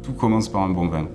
Tout commence par un bon vin.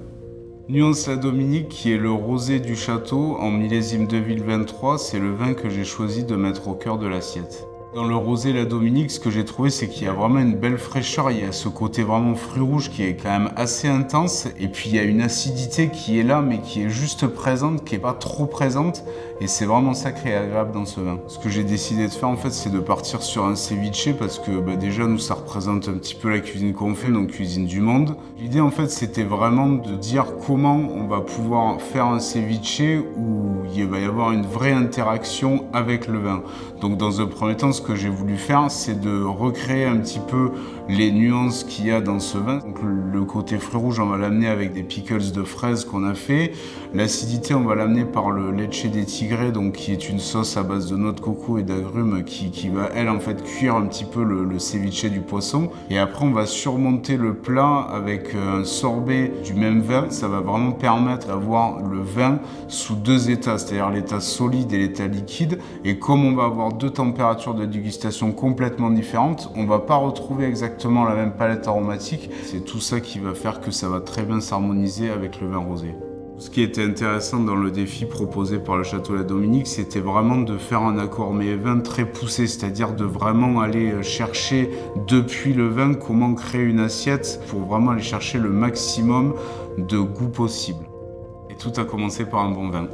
Nuance La Dominique, qui est le rosé du château en millésime 2023, c'est le vin que j'ai choisi de mettre au cœur de l'assiette. Dans le rosé La Dominique, ce que j'ai trouvé, c'est qu'il y a vraiment une belle fraîcheur, il y a ce côté vraiment fruit rouge qui est quand même assez intense, et puis il y a une acidité qui est là, mais qui est juste présente, qui est pas trop présente, et c'est vraiment sacré et agréable dans ce vin. Ce que j'ai décidé de faire, en fait, c'est de partir sur un ceviche, parce que déjà, nous, ça représente un petit peu la cuisine qu'on fait, donc cuisine du monde. L'idée, en fait, c'était vraiment de dire comment on va pouvoir faire un ceviche où il va y avoir une vraie interaction avec le vin. Donc, dans un premier temps, ce que j'ai voulu faire, c'est de recréer un petit peu les nuances qu'il y a dans ce vin. Donc, le côté fruit rouge, on va l'amener avec des pickles de fraises qu'on a fait. L'acidité, on va l'amener par le leche des tigrés, donc qui est une sauce à base de noix de coco et d'agrumes qui va, elle, en fait, cuire un petit peu le ceviche du poisson. Et après, on va surmonter le plat avec un sorbet du même vin. Ça va vraiment permettre d'avoir le vin sous deux états, c'est-à-dire l'état solide et l'état liquide. Et comme on va avoir deux températures de dégustation complètement différentes, on va pas retrouver exactement la même palette aromatique. C'est tout ça qui va faire que ça va très bien s'harmoniser avec le vin rosé. Ce qui était intéressant dans le défi proposé par le Château La Dominique, c'était vraiment de faire un accord mets-vin très poussé, c'est-à-dire de vraiment aller chercher depuis le vin comment créer une assiette pour vraiment aller chercher le maximum de goût possible. Et tout a commencé par un bon vin.